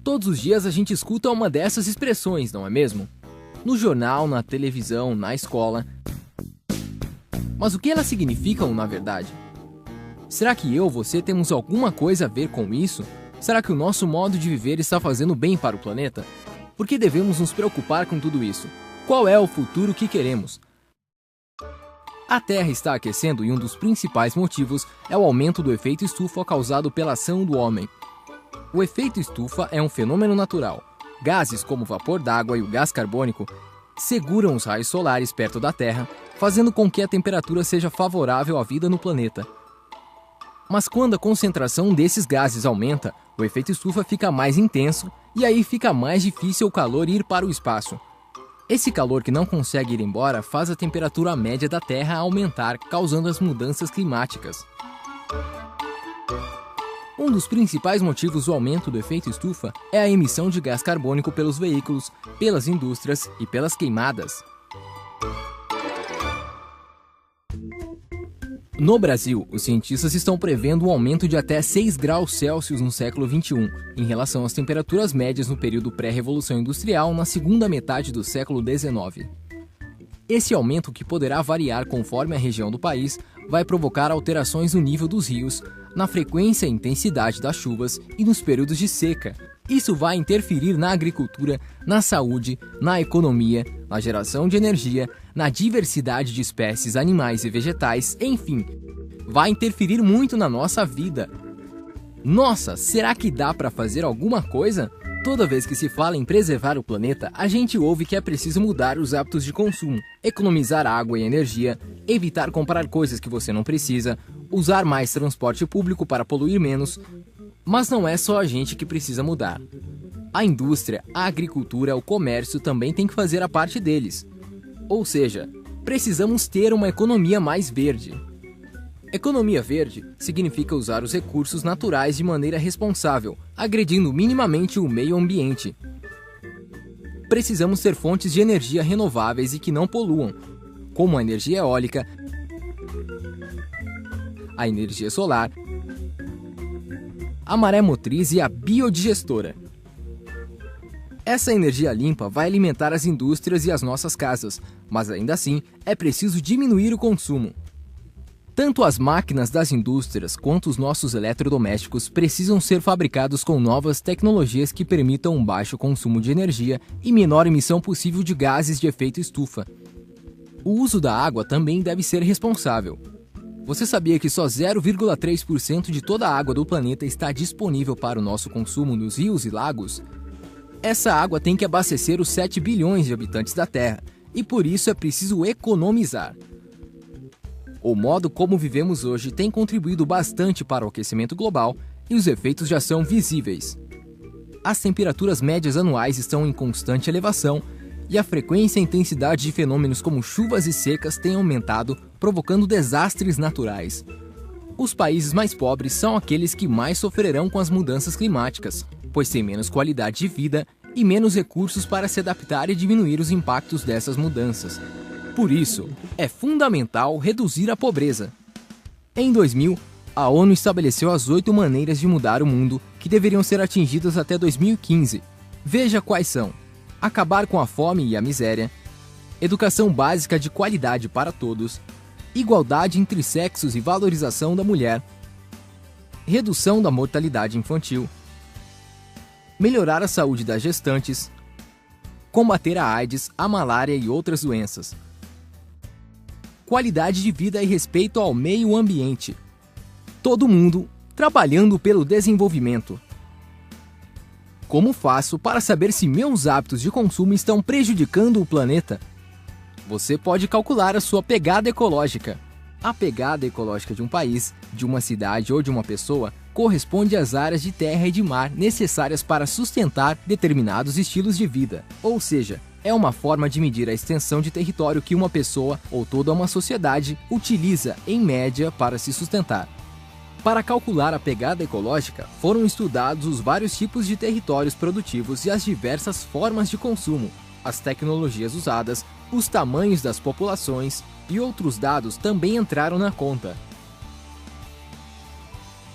Todos os dias a gente escuta uma dessas expressões, não é mesmo? No jornal, na televisão, na escola. Mas o que elas significam na verdade? Será que eu ou você temos alguma coisa a ver com isso? Será que o nosso modo de viver está fazendo bem para o planeta? Por que devemos nos preocupar com tudo isso? Qual é o futuro que queremos? A Terra está aquecendo e um dos principais motivos é o aumento do efeito estufa causado pela ação do homem. O efeito estufa é um fenômeno natural. Gases como o vapor d'água e o gás carbônico seguram os raios solares perto da Terra, fazendo com que a temperatura seja favorável à vida no planeta. Mas quando a concentração desses gases aumenta, o efeito estufa fica mais intenso e aí fica mais difícil o calor ir para o espaço. Esse calor que não consegue ir embora faz a temperatura média da Terra aumentar, causando as mudanças climáticas. Um dos principais motivos do aumento do efeito estufa é a emissão de gás carbônico pelos veículos, pelas indústrias e pelas queimadas. No Brasil, os cientistas estão prevendo um aumento de até 6 graus Celsius no século XXI, em relação às temperaturas médias no período pré-revolução industrial na segunda metade do século XIX. Esse aumento, que poderá variar conforme a região do país, vai provocar alterações no nível dos rios, na frequência e intensidade das chuvas e nos períodos de seca. Isso vai interferir na agricultura, na saúde, na economia, na geração de energia, na diversidade de espécies animais e vegetais, enfim, vai interferir muito na nossa vida. Nossa, será que dá para fazer alguma coisa? Toda vez que se fala em preservar o planeta, a gente ouve que é preciso mudar os hábitos de consumo, economizar água e energia, evitar comprar coisas que você não precisa, usar mais transporte público para poluir menos. Mas não é só a gente que precisa mudar. A indústria, a agricultura, o comércio também tem que fazer a parte deles. Ou seja, precisamos ter uma economia mais verde. Economia verde significa usar os recursos naturais de maneira responsável, agredindo minimamente o meio ambiente. Precisamos ter fontes de energia renováveis e que não poluam, como a energia eólica, a energia solar, a maré motriz e a biodigestora. Essa energia limpa vai alimentar as indústrias e as nossas casas, mas ainda assim é preciso diminuir o consumo. Tanto as máquinas das indústrias quanto os nossos eletrodomésticos precisam ser fabricados com novas tecnologias que permitam um baixo consumo de energia e menor emissão possível de gases de efeito estufa. O uso da água também deve ser responsável. Você sabia que só 0,3% de toda a água do planeta está disponível para o nosso consumo nos rios e lagos? Essa água tem que abastecer os 7 bilhões de habitantes da Terra, e por isso é preciso economizar. O modo como vivemos hoje tem contribuído bastante para o aquecimento global e os efeitos já são visíveis. As temperaturas médias anuais estão em constante elevação e a frequência e intensidade de fenômenos como chuvas e secas têm aumentado, provocando desastres naturais. Os países mais pobres são aqueles que mais sofrerão com as mudanças climáticas, pois têm menos qualidade de vida e menos recursos para se adaptar e diminuir os impactos dessas mudanças. Por isso, é fundamental reduzir a pobreza. Em 2000, a ONU estabeleceu as 8 maneiras de mudar o mundo que deveriam ser atingidas até 2015. Veja quais são: acabar com a fome e a miséria, educação básica de qualidade para todos, igualdade entre sexos e valorização da mulher, redução da mortalidade infantil, melhorar a saúde das gestantes, combater a AIDS, a malária e outras doenças, qualidade de vida e respeito ao meio ambiente. Todo mundo trabalhando pelo desenvolvimento. Como faço para saber se meus hábitos de consumo estão prejudicando o planeta? Você pode calcular a sua pegada ecológica. A pegada ecológica de um país, de uma cidade ou de uma pessoa corresponde às áreas de terra e de mar necessárias para sustentar determinados estilos de vida. Ou seja, é uma forma de medir a extensão de território que uma pessoa ou toda uma sociedade utiliza, em média, para se sustentar. Para calcular a pegada ecológica, foram estudados os vários tipos de territórios produtivos e as diversas formas de consumo, as tecnologias usadas, os tamanhos das populações e outros dados também entraram na conta.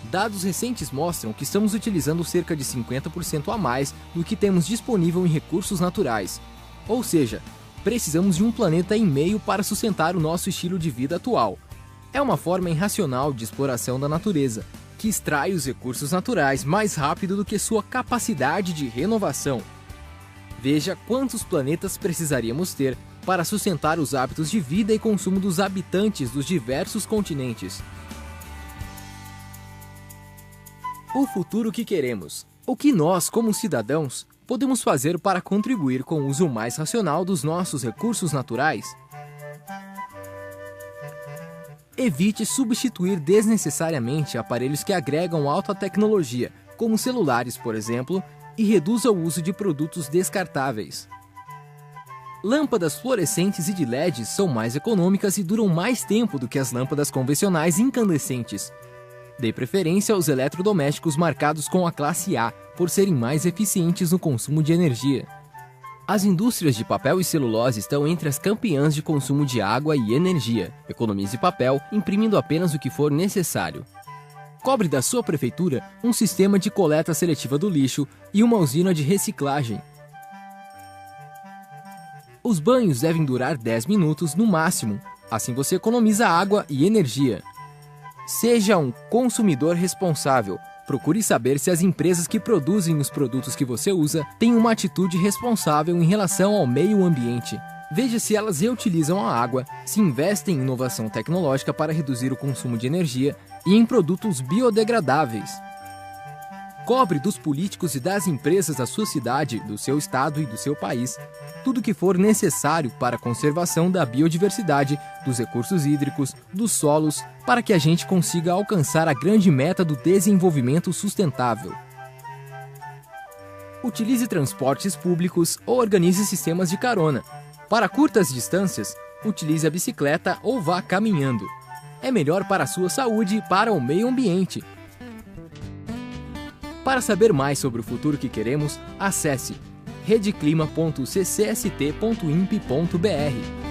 Dados recentes mostram que estamos utilizando cerca de 50% a mais do que temos disponível em recursos naturais. Ou seja, precisamos de um planeta e meio para sustentar o nosso estilo de vida atual. É uma forma irracional de exploração da natureza, que extrai os recursos naturais mais rápido do que sua capacidade de renovação. Veja quantos planetas precisaríamos ter para sustentar os hábitos de vida e consumo dos habitantes dos diversos continentes. O futuro que queremos. O que nós, como cidadãos, podemos fazer para contribuir com o uso mais racional dos nossos recursos naturais? Evite substituir desnecessariamente aparelhos que agregam alta tecnologia, como celulares, por exemplo, e reduza o uso de produtos descartáveis. Lâmpadas fluorescentes e de LED são mais econômicas e duram mais tempo do que as lâmpadas convencionais incandescentes. Dê preferência aos eletrodomésticos marcados com a classe A, por serem mais eficientes no consumo de energia. As indústrias de papel e celulose estão entre as campeãs de consumo de água e energia. Economize papel, imprimindo apenas o que for necessário. Cobre da sua prefeitura um sistema de coleta seletiva do lixo e uma usina de reciclagem. Os banhos devem durar 10 minutos no máximo, assim você economiza água e energia. Seja um consumidor responsável. Procure saber se as empresas que produzem os produtos que você usa têm uma atitude responsável em relação ao meio ambiente. Veja se elas reutilizam a água, se investem em inovação tecnológica para reduzir o consumo de energia e em produtos biodegradáveis. Cobre dos políticos e das empresas da sua cidade, do seu estado e do seu país tudo o que for necessário para a conservação da biodiversidade, dos recursos hídricos, dos solos, para que a gente consiga alcançar a grande meta do desenvolvimento sustentável. Utilize transportes públicos ou organize sistemas de carona. Para curtas distâncias, utilize a bicicleta ou vá caminhando. É melhor para a sua saúde e para o meio ambiente. Para saber mais sobre o futuro que queremos, acesse redeclima.ccst.imp.br.